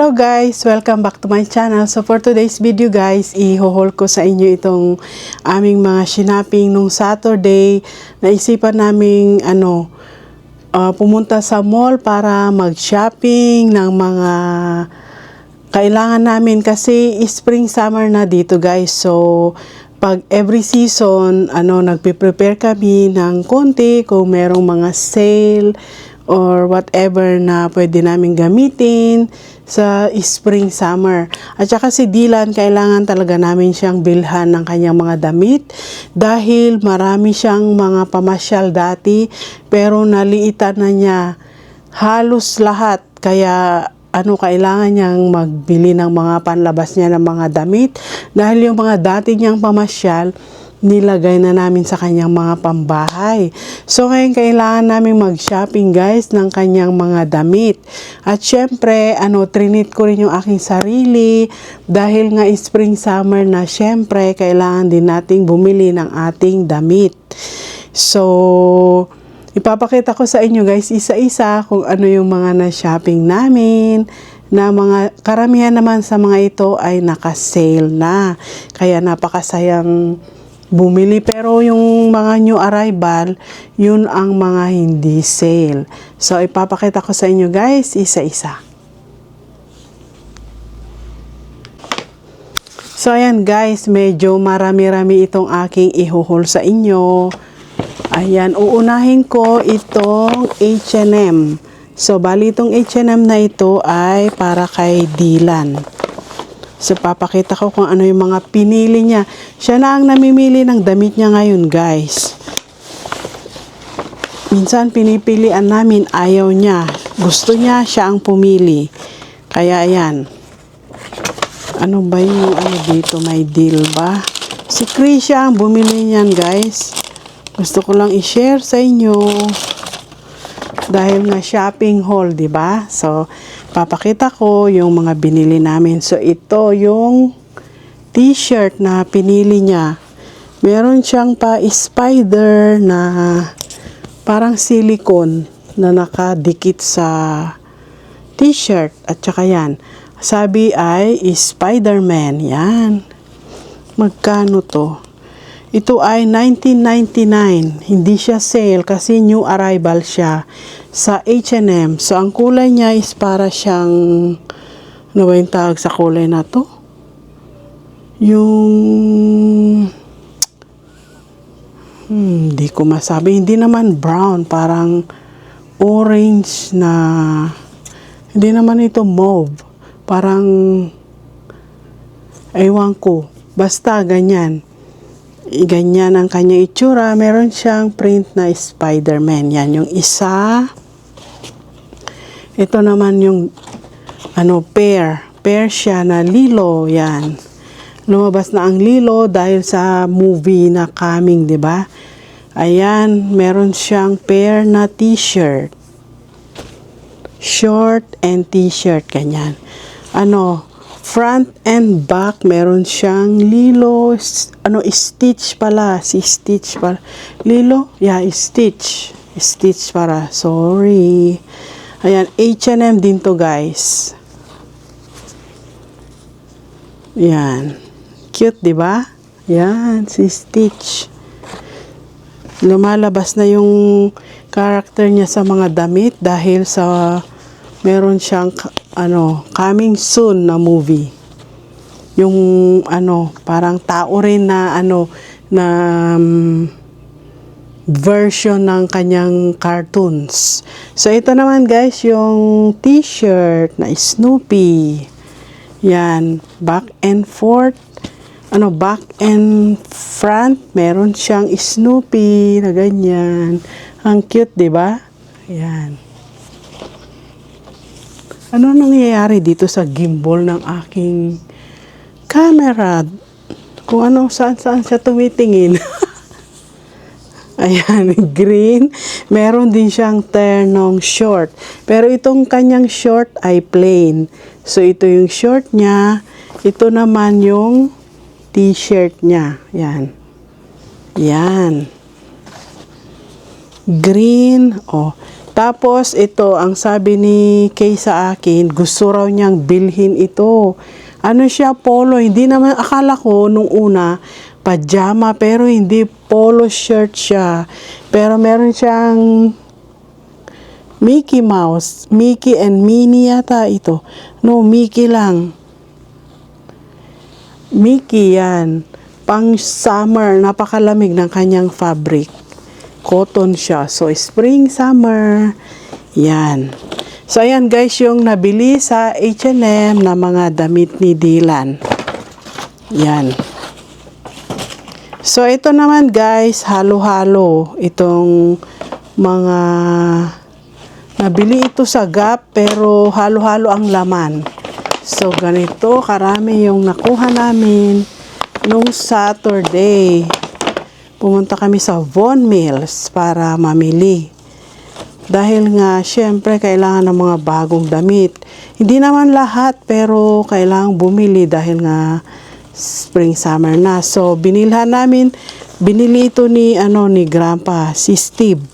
Hello guys! Welcome back to my channel. So for today's video guys, i-haul ko sa inyo itong aming mga shinaping nung Saturday. Naisipan naming pumunta sa mall para mag-shopping ng mga kailangan namin kasi spring summer na dito guys. So pag every season, nagpe-prepare kami ng konti kung merong mga sale or whatever na pwede namin gamitin sa spring summer. At saka si Dylan, kailangan talaga namin siyang bilhan ng kanyang mga damit dahil marami siyang mga pamasyal dati pero naliitan na niya halos lahat, kaya kailangan niyang magbili ng mga panlabas niya ng mga damit dahil yung mga dati niyang pamasyal nilagay na namin sa kanyang mga pambahay. So ngayon kailangan namin mag-shopping guys ng kanyang mga damit. At syempre, trinit ko rin yung aking sarili dahil nga spring summer na, syempre kailangan din nating bumili ng ating damit. So ipapakita ko sa inyo guys isa-isa kung ano yung mga na-shopping namin, na mga karamihan naman sa mga ito ay naka-sale na. Kaya napakasayang bumili, pero yung mga new arrival, yun ang mga hindi sale. So ipapakita ko sa inyo guys isa-isa. So ayan guys, medyo marami-rami itong aking ihuhol sa inyo. Ayan, uunahin ko itong H&M. So bali itong H&M na ito ay para kay Dylan. So, papakita ko kung ano yung mga pinili niya. Siya na ang namimili ng damit niya ngayon, guys. Minsan, pinipilian namin, ayaw niya. Gusto niya, siya ang pumili. Kaya, ayan. Ano ba yung dito? May deal ba? Si Krisha ang bumili niyan, guys. Gusto ko lang i-share sa inyo. Dahil nga shopping haul, di ba? So, papakita ko yung mga binili namin. So, ito yung t-shirt na pinili niya. Meron siyang pa-spider na parang silicone na nakadikit sa t-shirt. At saka yan. Sabi ay Spider-Man. Yan. Magkano to? Ito ay $19.99. Hindi siya sale kasi new arrival siya sa H&M. So, ang kulay niya is para siyang, ano ba yung tawag sa kulay na to? Yung, hindi ko masabi. Hindi naman brown, parang orange na, hindi naman ito mauve. Parang, ewan ko. Basta, ganyan. Ganyan ang kanyang itsura. Meron siyang print na Spider-Man. Yan yung isa. Ito naman yung pair. Pair siya na Lilo. Yan. Lumabas na ang Lilo dahil sa movie na coming, 'di ba? Ayan, meron siyang pair na t-shirt. Short and t-shirt ganyan. Front and back, meron siyang Lilo, Stitch pala, si Stitch pala. Lilo? Yeah, Stitch. Stitch para, sorry. Ayan, H&M din to guys. Yan. Cute, di ba? Yan, si Stitch. Lumalabas na yung character niya sa mga damit dahil sa meron siyang coming soon na movie. Yung parang tao rin na version ng kanyang cartoons. So ito naman guys yung t-shirt na Snoopy. Yan, back and forth. Back and front, meron siyang Snoopy na ganyan. Ang cute, 'di ba? Yan. Ano nangyayari dito sa gimbal ng aking camera? Kung saan siya tumitingin. Ayan, green. Meron din siyang ternong short. Pero itong kanyang short ay plain. So, ito yung short niya. Ito naman yung t-shirt niya. Yan. Yan. Green. Tapos ito, ang sabi ni Kay sa akin, gusto raw niyang bilhin ito. Ano siya, polo. Hindi naman, akala ko nung una, pajama, pero hindi, polo shirt siya. Pero meron siyang Mickey Mouse. Mickey and Minnie yata ito. No, Mickey lang. Mickey yan. Pang summer, napakalamig ng kanyang fabric. Cotton siya. So, spring, summer. Yan. So, ayan guys, yung nabili sa H&M na mga damit ni Dylan. Yan. So, ito naman guys, halo-halo. Itong mga nabili ito sa Gap, pero halo-halo ang laman. So, ganito, karami yung nakuha namin nung Saturday. Pumunta kami sa Von Mills para mamili. Dahil nga, syempre, kailangan ng mga bagong damit. Hindi naman lahat, pero kailangan bumili dahil nga spring, summer na. So, binili ito ni Grandpa, si Steve.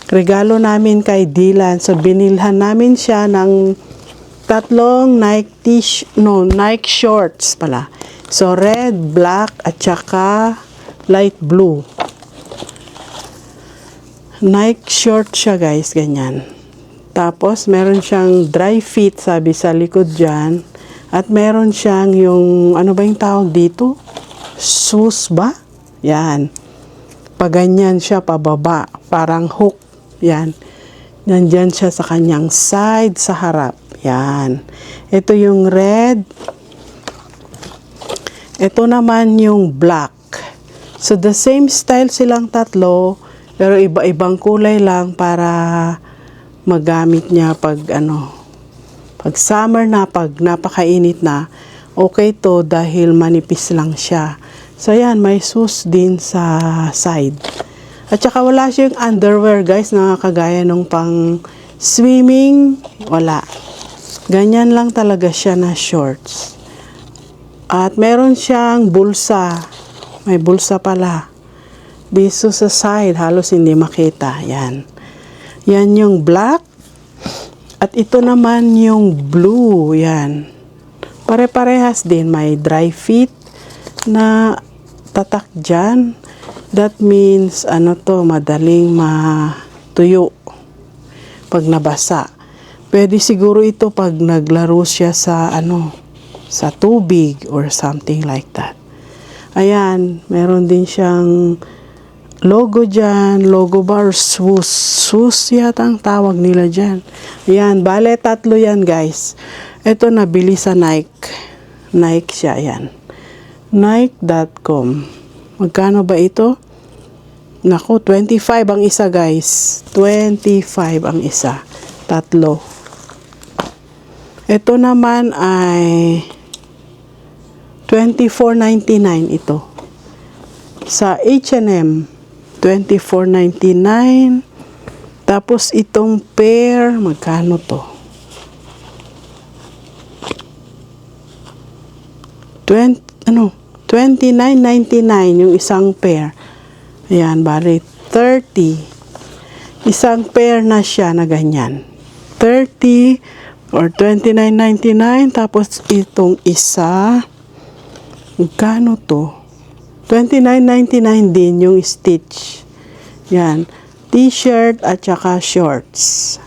Regalo namin kay Dylan. So, binilhan namin siya ng tatlong Nike shorts pala. So, red, black, at saka light blue. Nike short siya guys, ganyan. Tapos, meron siyang dry fit, sabi sa likod dyan. At meron siyang yung, ano ba yung tawag dito? Shoes ba? Yan. Paganyan siya, pababa. Parang hook. Yan. Nandyan siya sa kanyang side, sa harap. Yan. Ito yung red. Ito naman yung black. So, the same style silang tatlo, pero iba-ibang kulay lang para magamit niya pag summer na, pag napakainit na, okay to dahil manipis lang siya. So, yan, may shoes din sa side. At saka wala siyang underwear, guys, na kagaya nung pang swimming, wala. Ganyan lang talaga siya na shorts. At meron siyang bulsa. May bulsa pala. Biso sa side, halos hindi makita. Yan. Yan yung black. At ito naman yung blue. Yan. Pare-parehas din. May dry fit na tatak dyan. That means, madaling matuyo pag nabasa. Pwede siguro ito pag naglaro siya sa, sa tubig or something like that. Ayan, meron din siyang logo dyan, logo bar, swoosh yata ang tawag nila dyan. Ayan, bale tatlo yan guys. Ito nabili sa Nike. Nike siya, ayan. Nike.com. Magkano ba ito? Naku, 25 ang isa guys. 25 ang isa. Tatlo. Ito naman ay $24.99 ito. Sa H&M, $24.99. Tapos itong pair, magkano to? $29.99 yung isang pair. Ayan, bali 30. Isang pair na siya na ganyan. 30 or $29.99. Tapos itong isa, magkano to? $29.99 din yung stitch. Yan. T-shirt at saka shorts.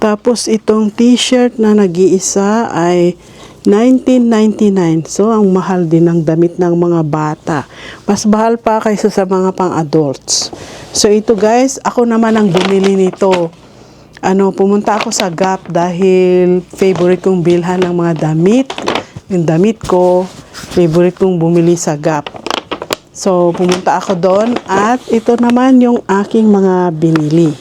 Tapos itong t-shirt na nag-iisa ay $19.99. So, ang mahal din ng damit ng mga bata. Mas mahal pa kaysa sa mga pang-adults. So, ito guys, ako naman ang bumili nito. Pumunta ako sa Gap dahil favorite kong bilhan ng mga damit. Yung damit ko, favorite kong bumili sa Gap. So, pumunta ako doon at ito naman yung aking mga binili.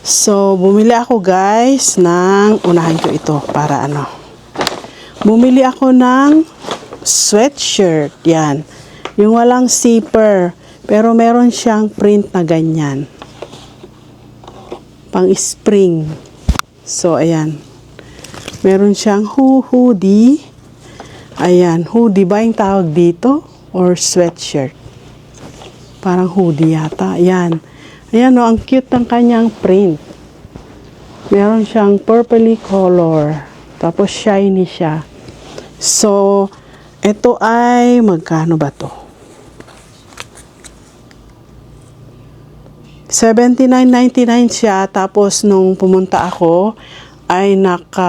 So, bumili ako guys ng, unahin ko ito para bumili ako ng sweatshirt. Yan. Yung walang zipper. Pero meron siyang print na ganyan. Pang spring. So, ayan. Meron siyang hoodie. Ayan. Hoodie ba yung tawag dito? Or sweatshirt? Parang hoodie yata. Ayan. Ayan o, ang cute ng kanyang print. Meron siyang purpley color. Tapos shiny siya. So, ito ay, magkano ba to? $79.99 siya. Tapos, nung pumunta ako, ay naka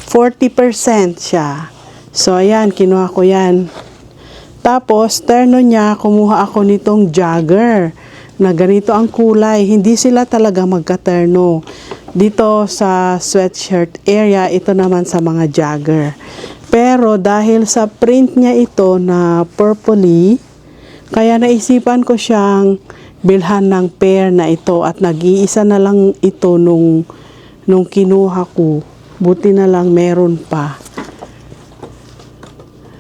40% siya. So, ayan, kinuha ko yan. Tapos, terno niya, kumuha ako nitong jogger na ganito ang kulay. Hindi sila talaga magkaterno. Dito sa sweatshirt area, ito naman sa mga jogger. Pero dahil sa print niya ito na purpley, kaya naisipan ko siyang bilhan ng pair na ito at nag-iisa na lang ito nung kinuha ko. Buti na lang meron pa.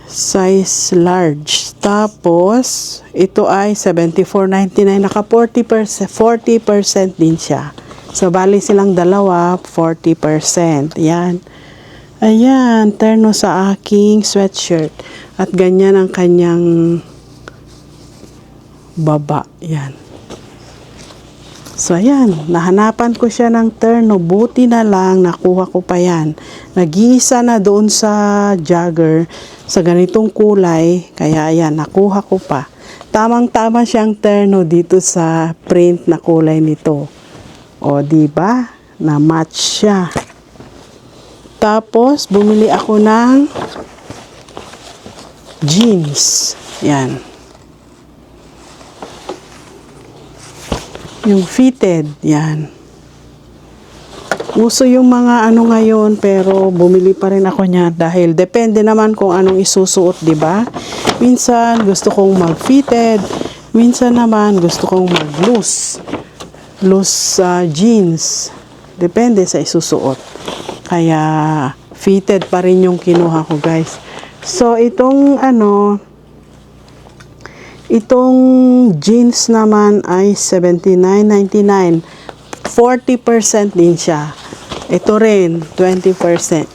Size large. Tapos, ito ay $74.99. Naka 40% din siya. So, bali silang dalawa, 40%. Yan. Ayan, terno sa aking sweatshirt. At ganyan ang kanyang baba. Yan. So, ayan. Nahanapan ko siya ng terno. Buti na lang, nakuha ko pa yan. Nag-iisa na doon sa jogger sa ganitong kulay. Kaya, ayan, nakuha ko pa. Tamang-tama siyang terno dito sa print na kulay nito. O, diba? Na-match siya. Tapos, bumili ako ng jeans. Yan. Yung fitted, yan. Uso yung mga ano ngayon, pero bumili pa rin ako niya dahil depende naman kung anong isusuot, di ba? Minsan gusto kong mag-fitted, minsan naman gusto kong mag-loose. Loose jeans. Depende sa isusuot. Kaya fitted pa rin yung kinuha ko, guys. So itong itong jeans naman ay $79.99. 40% din siya. Ito rin, 20%.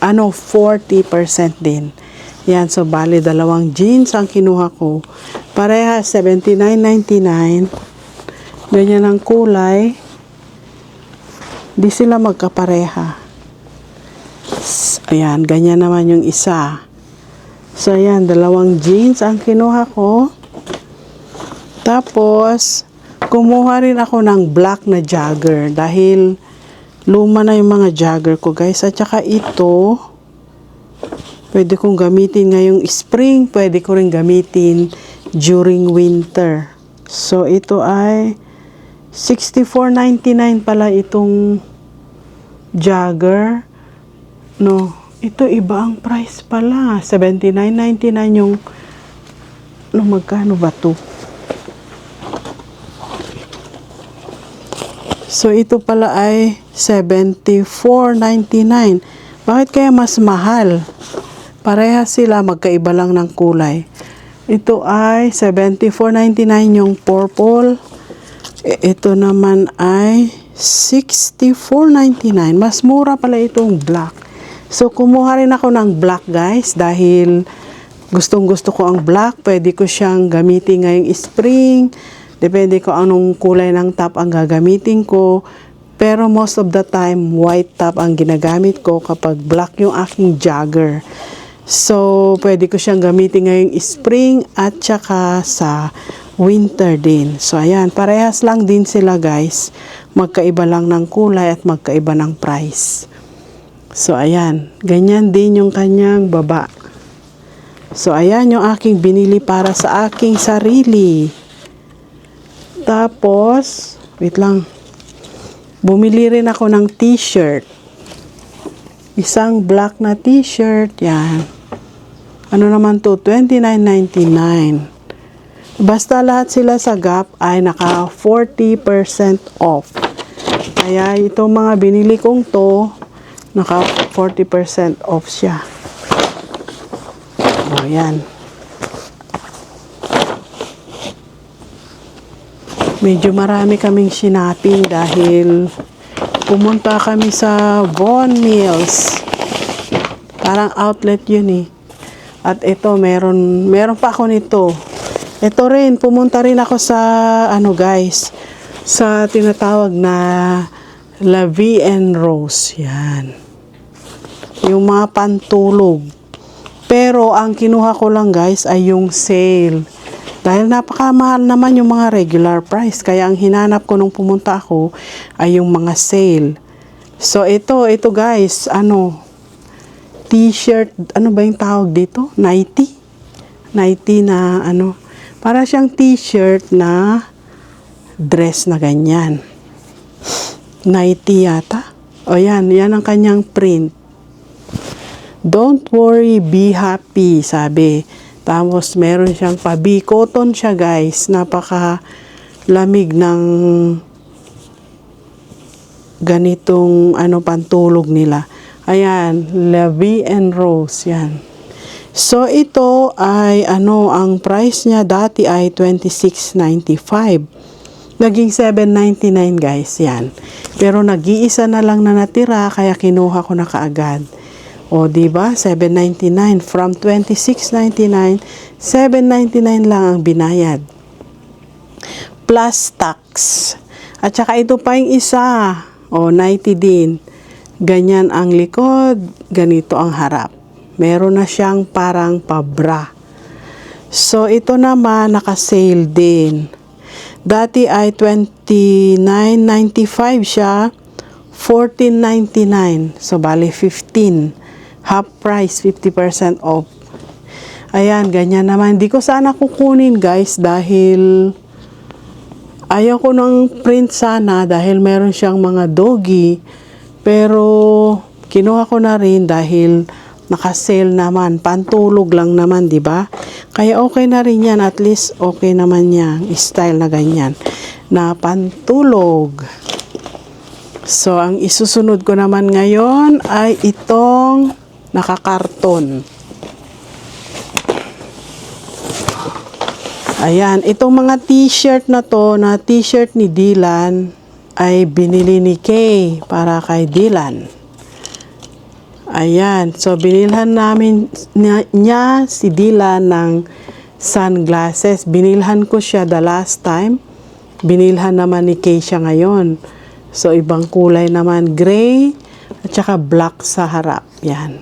40% din. Yan, so bali dalawang jeans ang kinuha ko. Pareha, $79.99. Ganyan ang kulay. Di sila magkapareha. Ayan, ganyan naman yung isa. So, ayan, dalawang jeans ang kinuha ko. Tapos, kumuha rin ako ng black na jogger dahil luma na yung mga jogger ko, guys. At saka ito, pwede kong gamitin ngayong spring, pwede ko rin gamitin during winter. So, ito ay $64.99 pala itong jogger. No, ito iba ang price pala. $79.99 yung, magkano ba to? So, ito pala ay $74.99. Bakit kaya mas mahal? Pareha sila, magkaiba lang ng kulay. Ito ay $74.99 yung purple. Ito naman ay $64.99. Mas mura pala itong black. So, kumuha rin ako ng black, guys, dahil gustong-gusto ko ang black. Pwede ko siyang gamitin ngayong spring. Depende ko anong kulay ng top ang gagamitin ko. Pero most of the time, white top ang ginagamit ko kapag black yung aking jogger. So, pwede ko siyang gamitin ngayong spring at saka sa winter din. So, ayan. Parehas lang din sila, guys. Magkaiba lang ng kulay at magkaiba ng price. So, ayan. Ganyan din yung kanyang baba. So, ayan yung aking binili para sa aking sarili. Tapos, wait lang. Bumili rin ako ng t-shirt. Isang black na t-shirt. Yan. Ano naman to? $29.99. Basta lahat sila sa Gap ay naka 40% off. Kaya itong mga binili kong to, naka 40% off siya. O, yan. Medyo marami kaming sinaping dahil pumunta kami sa Vaughan Mills. Parang outlet yun eh. At ito, meron pa ako nito. Ito rin, pumunta rin ako sa, ano guys, sa tinatawag na La Vie en Rose. Yan. Yung mga pantulog. Pero, ang kinuha ko lang guys ay yung sale. Dahil napakamahal naman yung mga regular price. Kaya ang hinanap ko nung pumunta ako ay yung mga sale. So, ito guys, t-shirt, ano ba yung tawag dito? Nightie? Nightie na, para siyang t-shirt na dress na ganyan. Nightie yata. O yan ang kanyang print. Don't worry, be happy, sabi. Tapos meron siyang cotton siya guys. Napaka lamig ng ganitong pantulog nila. Ayan, La Vie en Rose, yan. So, ito ay, ang price niya dati ay $26.95. Naging $7.99 guys, yan. Pero nag-iisa na lang na natira, kaya kinuha ko na kaagad. O, diba? $7.99. From $26.99, $7.99 lang ang binayad. Plus tax. At saka ito pa yung isa. O, 90 din. Ganyan ang likod, ganito ang harap. Meron na siyang parang pabra. So, ito naman, naka-sale din. Dati ay $29.95 siya, $14.99. So, bali 15. Half price, 50% off. Ayan, ganyan naman. Hindi ko sana kukunin, guys, dahil ayaw ko ng print sana dahil meron siyang mga doggy. Pero, kinuha ko na rin dahil naka-sale naman. Pantulog lang naman, di ba? Kaya okay na rin yan. At least okay naman yan. Style na ganyan. Na pantulog. So, ang isusunod ko naman ngayon ay itong nakakarton. Ayan. Itong mga t-shirt na to, na t-shirt ni Dylan, ay binili ni Kay para kay Dylan. Ayan. So, binilhan namin niya si Dylan ng sunglasses. Binilhan ko siya the last time. Binilhan naman ni Kay siya ngayon. So, ibang kulay naman. Gray at saka black sa harap. Yan.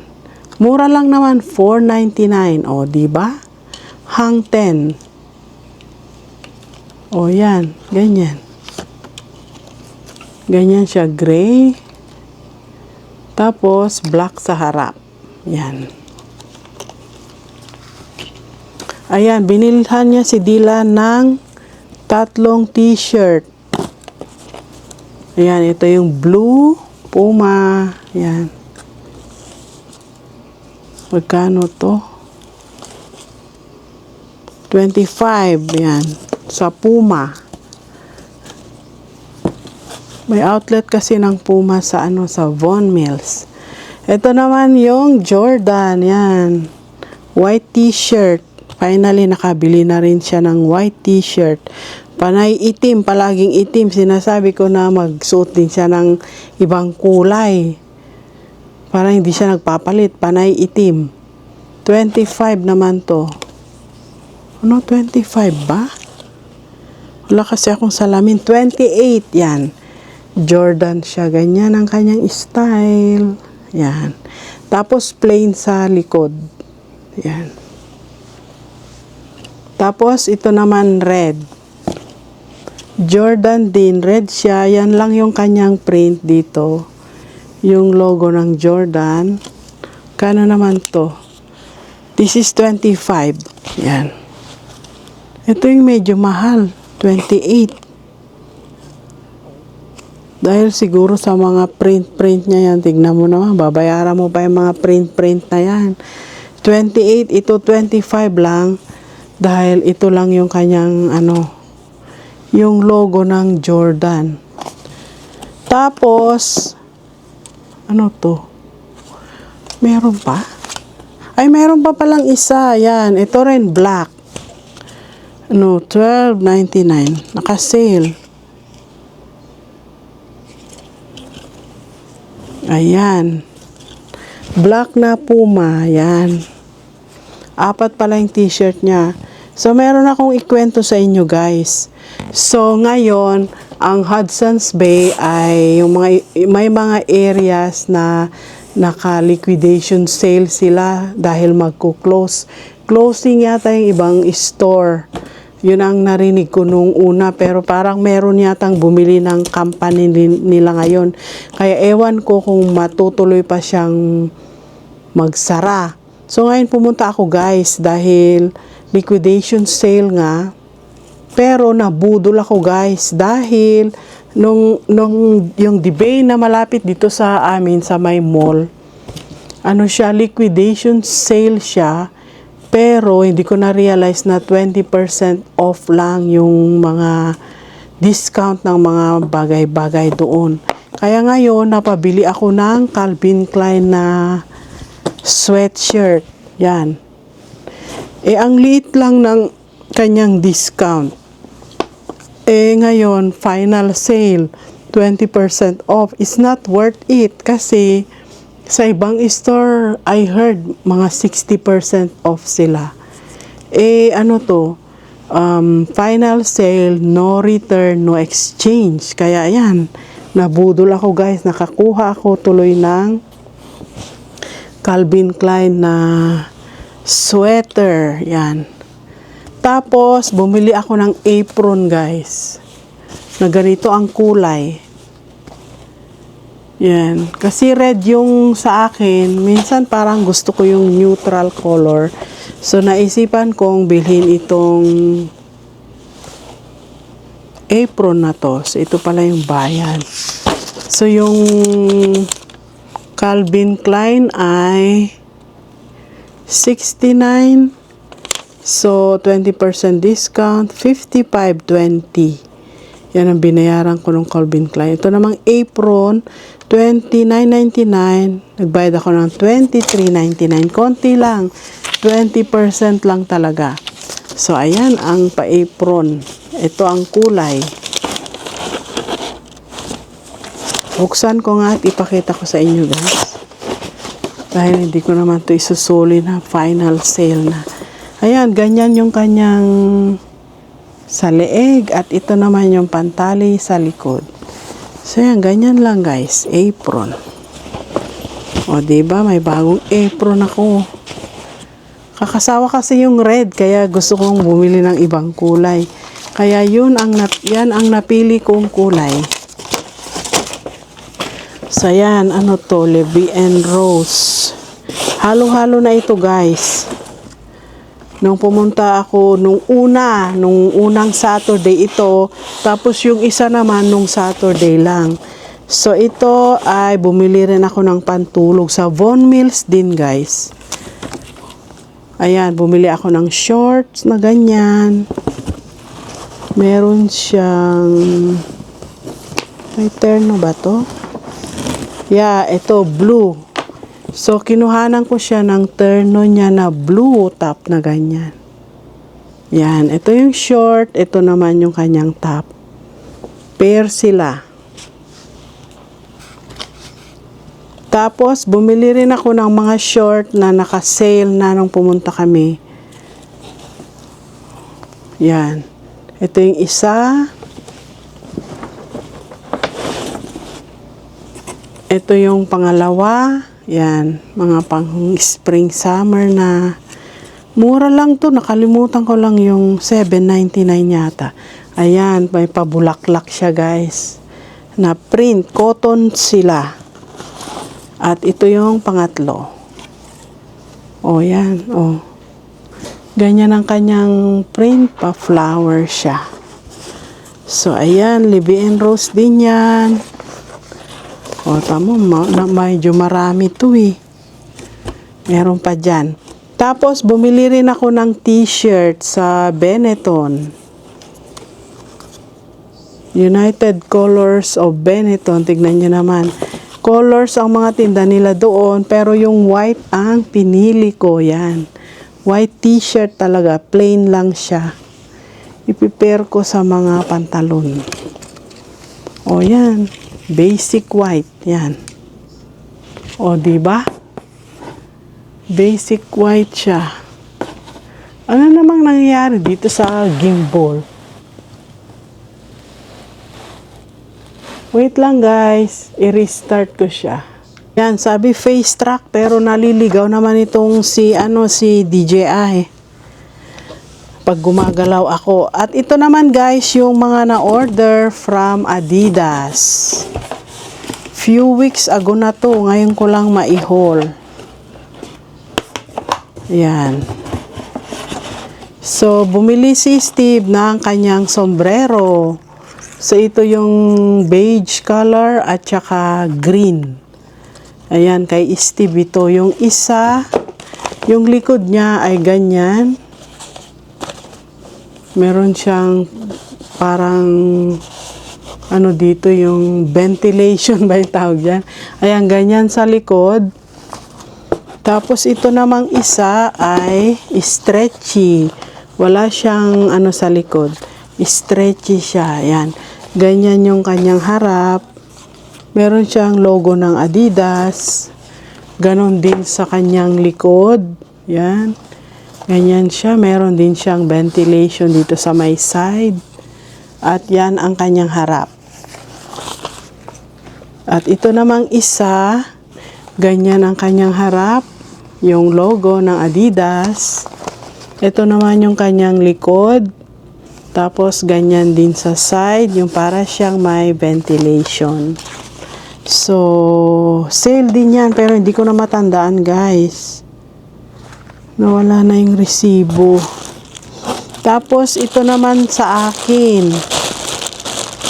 Mura lang naman. $4.99. O, diba? Hang 10. O, yan. Ganyan. Ganyan siya. Gray. Tapos, black sa harap. Yan. Ayan, binilhan niya si Dylan ng 3 t-shirt. Ayan, ito yung blue, Puma. Ayan. Magkano to? 25. Ayan. Sa Puma. May outlet kasi ng Puma sa sa Von Mills. Ito naman yung Jordan. Yan. White t-shirt. Finally, nakabili na rin siya ng white t-shirt. Panay itim. Palaging itim. Sinasabi ko na magsuot din siya ng ibang kulay. Para hindi siya nagpapalit. Panay itim. 25 naman to. Ano? 25 ba? Wala kasi akong salamin. 28. Yan. Jordan siya. Ganyan ang kanyang style. Yan. Tapos plain sa likod. Yan. Tapos ito naman red. Jordan din. Red siya. Yan lang yung kanyang print dito. Yung logo ng Jordan. Kano naman to? This is 25. Yan. Ito yung medyo mahal. 28. Dahil siguro sa mga print niya yan, tignan mo naman, babayaran mo pa yung mga print na yan. 28, ito 25 lang, dahil ito lang yung kanyang, yung logo ng Jordan. Tapos, ano to? Meron pa? Ay, meron pa palang isa, yan, ito rin black. $12.99, naka-sale. Ayan. Black na Puma. Ayan. 4 pala yung t-shirt niya. So, meron akong ikwento sa inyo guys. So, ngayon, ang Hudson's Bay ay may mga areas na naka-liquidation sale sila dahil magko-close. Closing yata yung ibang store. Yun ang narinig ko nung una, pero parang meron yatang bumili ng company nila ngayon. Kaya ewan ko kung matutuloy pa siyang magsara. So ngayon pumunta ako guys dahil liquidation sale nga. Pero nabudol ako guys dahil nung yung Debay na malapit dito sa amin sa may mall, ano siya, liquidation sale siya. Pero hindi ko na-realize na 20% off lang yung mga discount ng mga bagay-bagay doon. Kaya ngayon, napabili ako ng Calvin Klein na sweatshirt. Yan. Ang liit lang ng kanyang discount. Ngayon, final sale, 20% off. It's not worth it kasi sa ibang store, I heard mga 60% off sila. Ano to? Final sale, no return, no exchange. Kaya yan, nabudol ako guys. Nakakuha ako tuloy ng Calvin Klein na sweater. Yan. Tapos, bumili ako ng apron guys. Na ganito ang kulay. Yan. Kasi red yung sa akin. Minsan parang gusto ko yung neutral color. So, naisipan kong bilhin itong apron na to. So, ito pala yung bayad. So, yung Calvin Klein ay 69. So, 20% discount. 55.20. Yan ang binayaran ko ng Calvin Klein. Ito namang apron, $29.99. Nagbayad ako ng $23.99. Konti lang. 20% lang talaga. So, ayan ang pa-apron. Ito ang kulay. Buksan ko nga at ipakita ko sa inyo guys. Dahil hindi ko naman ito isusuli na final sale na. Ayan, ganyan yung kanyang sa leeg at ito naman yung pantali sa likod. So yan, ganyan lang guys, apron. O diba, may bagong apron ako. Kakasawa kasi yung red, kaya gusto kong bumili ng ibang kulay. Kaya yan ang napili kong kulay. So yan, ano to, Levi and Rose. Halo-halo na ito guys. Nung pumunta ako nung unang Saturday ito, tapos yung isa naman nung Saturday lang. So ito ay bumili rin ako ng pantulog sa Von Mills din guys. Ayan, bumili ako ng shorts na ganyan. Meron siyang, may terno ba to? Yeah, ito blue. So, kinuhanan ko siya ng terno niya na blue top na ganyan. Yan. Ito yung short. Ito naman yung kanyang top. Pair sila. Tapos, bumili rin ako ng mga short na naka-sale na nung pumunta kami. Yan. Ito yung isa. Ito yung pangalawa. Yan, mga pang spring summer na mura lang to, nakalimutan ko lang yung $7.99 yata. Ayan, may pabulaklak siya guys. Na print, cotton sila. At ito yung pangatlo. O yan, o. Ganyan ang kanyang print, pa flower siya. So ayan, Levi and Rose din yan. O, tamo, medyo marami to eh. Meron pa dyan. Tapos, bumili rin ako ng t-shirt sa Benetton. United Colors of Benetton. Tignan nyo naman. Colors ang mga tinda nila doon. Pero yung white ang pinili ko. Yan. White t-shirt talaga. Plain lang siya. Ipipair ko sa mga pantalon. O, yan. Basic white. Yan. O, diba? Basic white siya. Ano namang nangyayari dito sa gimbal? Wait lang guys, i-restart ko siya. Yan, sabi face track pero naliligaw naman itong si DJI. Pag gumagalaw ako. At ito naman guys, yung mga na-order from Adidas. Few weeks ago na to, ngayon ko lang ma-haul. Yan. So, bumili si Steve ng kanyang sombrero. So, ito yung beige color at saka green. Ayan, kay Steve ito. Yung isa, yung likod niya ay ganyan. Meron siyang parang, dito yung ventilation ba yung tawag dyan? Ayan, ganyan sa likod. Tapos, ito namang isa ay stretchy. Wala siyang sa likod. Stretchy siya. Ayan. Ganyan yung kanyang harap. Meron siyang logo ng Adidas. Ganon din sa kanyang likod. Yan. Ganyan siya. Meron din siyang ventilation dito sa may side. At yan ang kanyang harap. At ito namang isa. Ganyan ang kanyang harap. Yung logo ng Adidas. Ito naman yung kanyang likod. Tapos ganyan din sa side. Yung para siyang may ventilation. So, sale din yan pero hindi ko na matandaan guys. Nawala na yung resibo. Tapos, ito naman sa akin.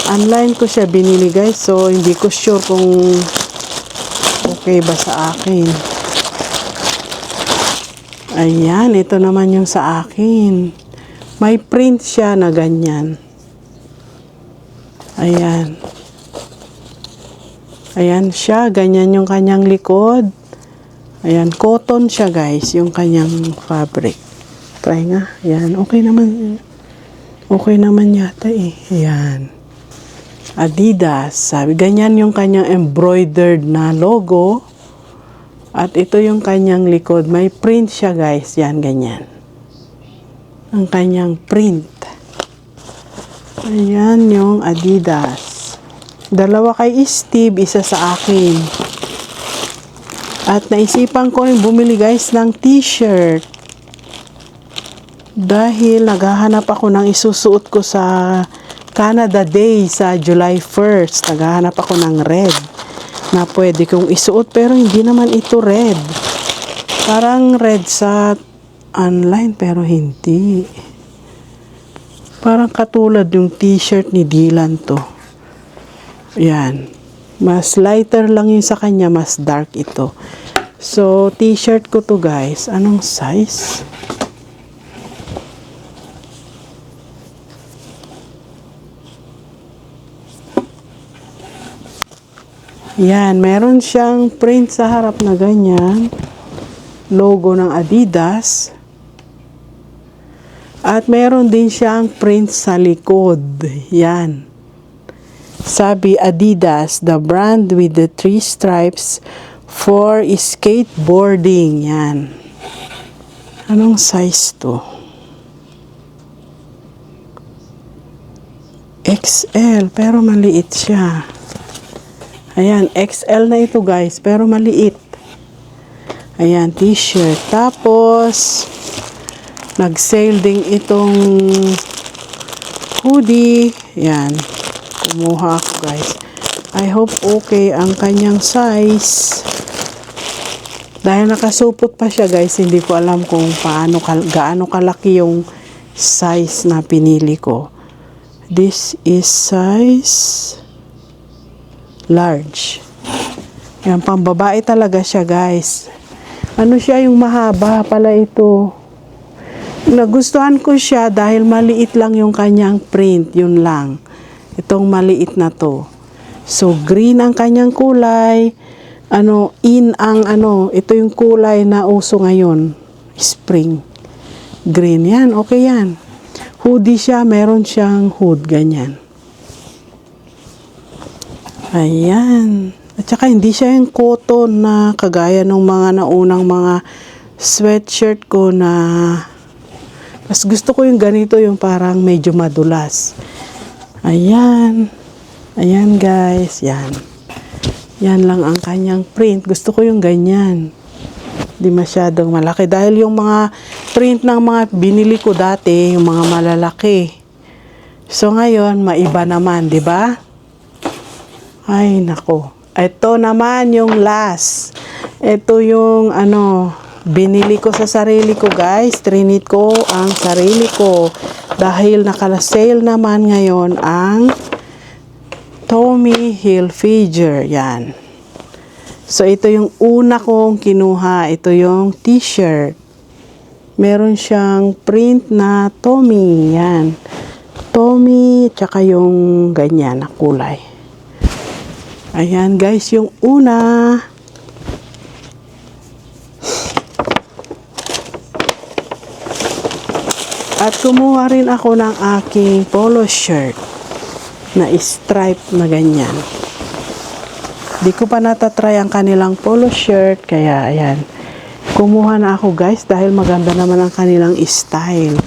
Online ko siya binili guys. So, hindi ko sure kung okay ba sa akin. Ayan, ito naman yung sa akin. May print siya na ganyan. Ayan. Ayan siya, ganyan yung kanyang likod. Ayan, cotton siya guys, yung kanyang fabric. Try nga, ayan, okay naman. Okay naman yata eh. Ayan. Adidas, sabi, ganyan yung kanyang embroidered na logo. At ito yung kanyang likod, may print siya guys, yan, ganyan. Ang kanyang print. Ayan yung Adidas. Dalawa kay Steve, isa sa akin. At naisipan ko rin bumili guys ng t-shirt. Dahil naghahanap ako ng isusuot ko sa Canada Day sa July 1st. Naghahanap ako ng red na pwede kong isuot pero hindi naman ito red. Parang red sa online pero hindi. Parang katulad yung t-shirt ni Dylan to. Yan. Mas lighter lang yung sa kanya, mas dark ito. So, t-shirt ko to guys. Anong size? Yan. Meron siyang print sa harap na ganyan. Logo ng Adidas. At meron din siyang print sa likod. Yan. Sabi Adidas, the brand with the 3 stripes for skateboarding. Yan. Anong size to? XL, pero maliit siya. Ayan, XL na ito guys, pero maliit. Ayan, t-shirt. Tapos, nag-sale din itong hoodie. Yan. Kumuha ako guys. I hope okay ang kanyang size. Dahil nakasupot pa siya guys, hindi ko alam kung gaano kalaki yung size na pinili ko. This is size large. Yan, pambabae talaga siya guys. Ano siya, yung mahaba pala ito. Nagustuhan ko siya dahil maliit lang yung kanyang print, yun lang. Itong maliit na to. So, green ang kanyang kulay. Ito yung kulay na uso ngayon. Spring. Green. Yan, okay yan. Hoodie siya, meron siyang hood, ganyan. Ayan. At saka hindi siya yung cotton na kagaya ng mga naunang mga sweatshirt ko na Mas gusto ko yung ganito, yung parang medyo madulas. Ayan. Ayan guys, yan. Yan lang ang kanyang print. Gusto ko yung ganyan. Di masyadong malaki. Dahil yung mga print ng mga binili ko dati, yung mga malalaki. So ngayon, maiba naman, di ba? Ay, nako. Ito naman yung last. Ito yung binili ko sa sarili ko guys. Trinit ko ang sarili ko. Dahil naka-sale naman ngayon ang Tommy Hilfiger. Yan. So, ito yung una kong kinuha. Ito yung t-shirt. Meron siyang print na Tommy. Yan. Tommy, tsaka yung ganyan na kulay. Ayan guys, yung una. At kumuha rin ako ng aking polo shirt na stripe na ganyan. Di ko pa natatry ang kanilang polo shirt, kaya ayan. Kumuha na ako guys dahil maganda naman ang kanilang style.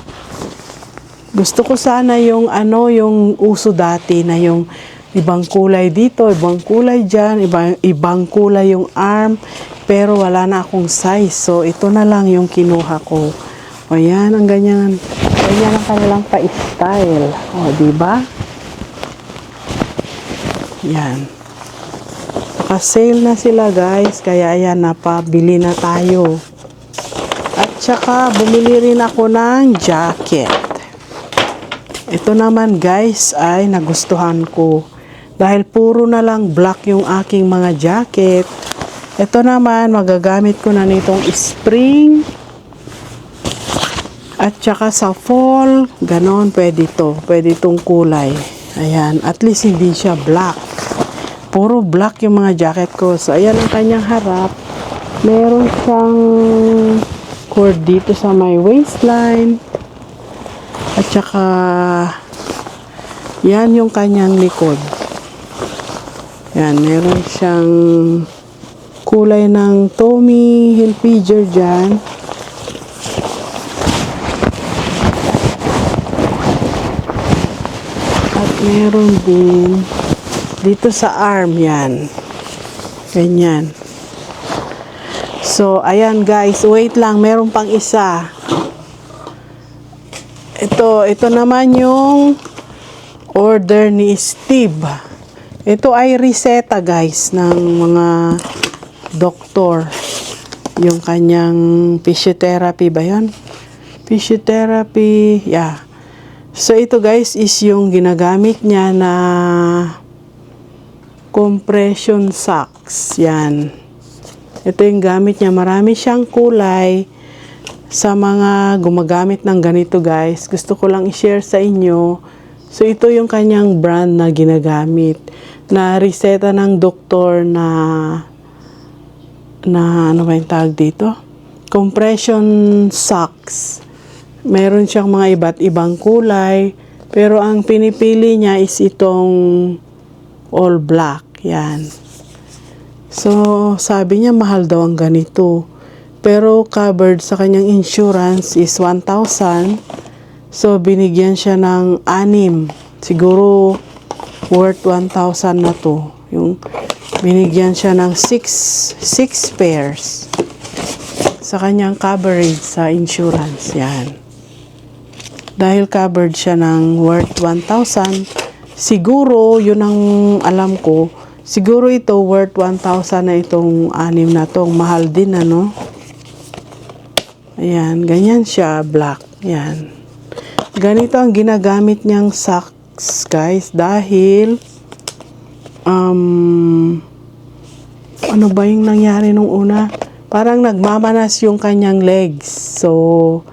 Gusto ko sana yung yung uso dati na yung ibang kulay dito, ibang kulay dyan, ibang kulay yung arm, pero wala na akong size. So ito na lang yung kinuha ko. O yan, ang ganyan. Ganyan ang kanilang pa-style. O, diba? Yan. Naka-sale na sila guys. Kaya ayan, napabili na tayo. At saka, bumili rin ako ng jacket. Ito naman guys ay nagustuhan ko. Dahil puro na lang black yung aking mga jacket. Ito naman, magagamit ko na nitong spring. At saka sa fall, ganon, pwede to. Pwede itong kulay. Ayan, at least hindi siya black. Puro black yung mga jacket ko. So, ayan ang kanyang harap. Meron siyang cord dito sa my waistline. At saka, yan yung kanyang likod. Yan, meron siyang kulay ng Tommy Hilfiger dyan. At meron din dito sa arm, yan. Ganyan. So, ayan guys, wait lang, meron pang isa. Ito naman yung order ni Steve. Ito ay reseta guys ng mga doktor. Yung kanyang physiotherapy ba yun? Physiotherapy, yeah. So ito guys is yung ginagamit niya na compression socks. Yan. Ito yung gamit niya. Marami siyang kulay. Sa mga gumagamit ng ganito guys, gusto ko lang i-share sa inyo. So ito yung kanyang brand na ginagamit. Na reseta ng doktor na ano ba yung tawag dito? Compression socks. Meron siyang mga iba't ibang kulay. Pero ang pinipili niya is itong all black. Yan. So, sabi niya mahal daw ang ganito. Pero covered sa kanyang insurance is 1,000. So, binigyan siya ng 6. Siguro, worth 1,000 na to. Yung binigyan siya ng 6 pairs sa kanyang coverage sa insurance. Yan. Dahil covered siya ng worth 1,000, siguro, yun ang alam ko, siguro ito worth 1,000 na itong 6 na to. Mahal din, ano? Ayan, ganyan siya, black. Yan. Ganito ang ginagamit niyang socks, guys, dahil ano ba yung nangyari nung una? Parang nagmamanas yung kanyang legs. So,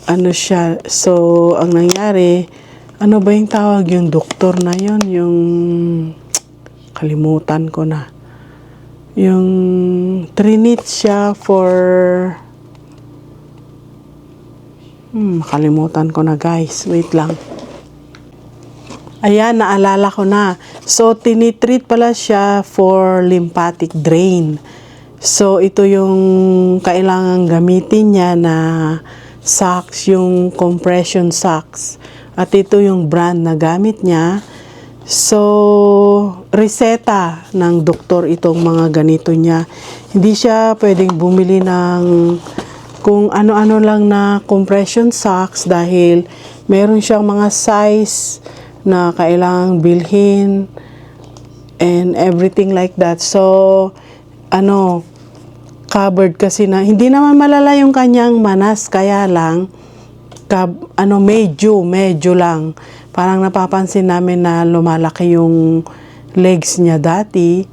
ano siya? So, ang nangyari, ano ba yung tawag yung doktor na yun? Yung, kalimutan ko na. Yung, trinit siya for, kalimutan ko na guys. Wait lang. Ayan, naalala ko na. So, tinitreat pala siya for lymphatic drain. So, ito yung kailangan gamitin niya na socks, yung compression socks. At ito yung brand na gamit niya. So, reseta ng doktor itong mga ganito niya. Hindi siya pwedeng bumili ng kung ano-ano lang na compression socks dahil meron siyang mga size na kailangang bilhin and everything like that. So, covered kasi na, hindi naman malala yung kanyang manas, kaya lang, medyo lang. Parang napapansin namin na lumalaki yung legs niya dati.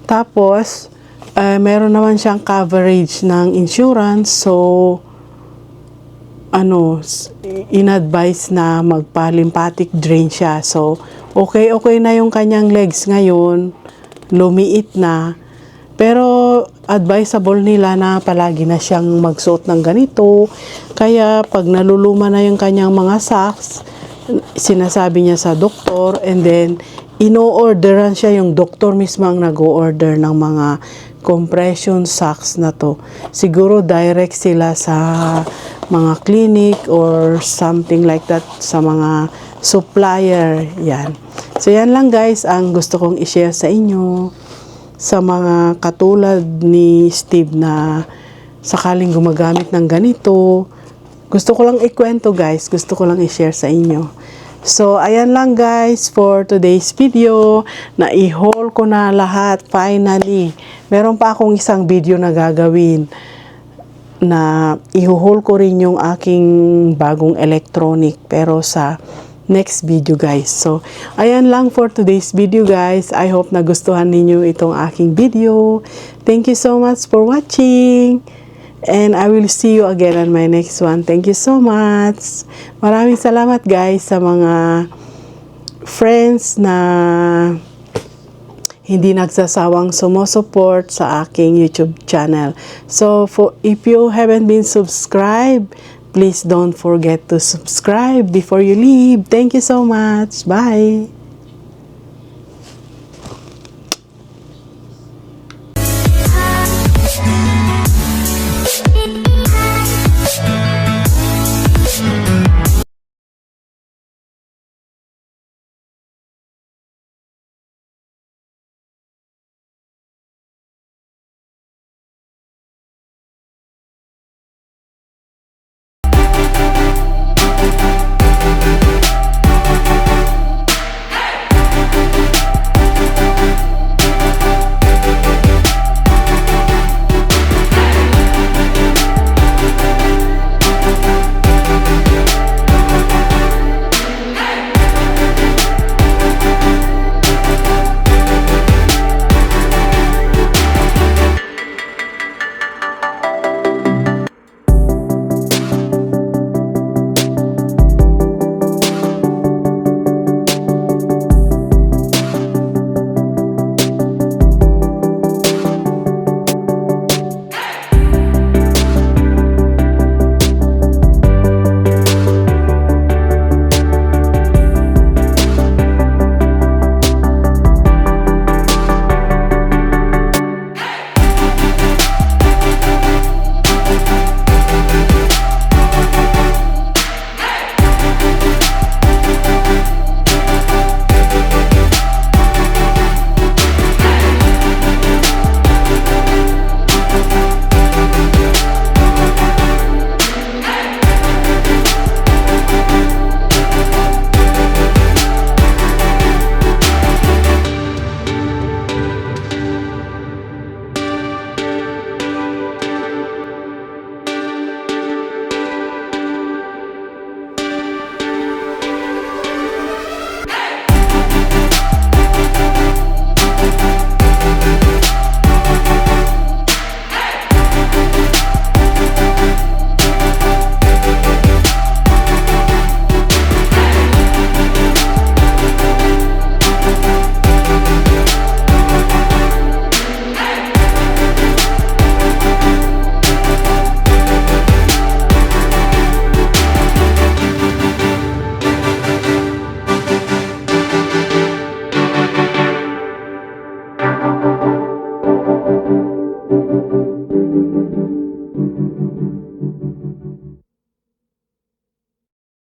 Tapos, meron naman siyang coverage ng insurance. So, in-advise na magpa-lymphatic drain siya. So, okay na yung kanyang legs ngayon. Lumiit na. Pero, advisable nila na palagi na siyang magsuot ng ganito. Kaya, pag naluluma na yung kanyang mga socks, sinasabi niya sa doktor, and then ino-orderan siya, yung doktor mismo ang nag-o-order ng mga compression socks na to. Siguro direct sila sa mga clinic or something like that, sa mga supplier. Yan. So yan lang guys ang gusto kong i-share sa inyo, sa mga katulad ni Steve na sakaling gumagamit ng ganito. Gusto ko lang ikwento guys, gusto ko lang i-share sa inyo. So, ayan lang guys for today's video. Na-i-haul ko na lahat finally. Meron pa akong isang video na gagawin na i-haul ko rin yung aking bagong electronic pero sa next video guys. So, ayan lang for today's video guys. I hope nagustuhan ninyo itong aking video. Thank you so much for watching. And I will see you again on my next one. Thank you so much. Maraming salamat guys sa mga friends na hindi nagsasawang sumusupport sa aking YouTube channel. So, if you haven't been subscribed, please don't forget to subscribe before you leave. Thank you so much. Bye!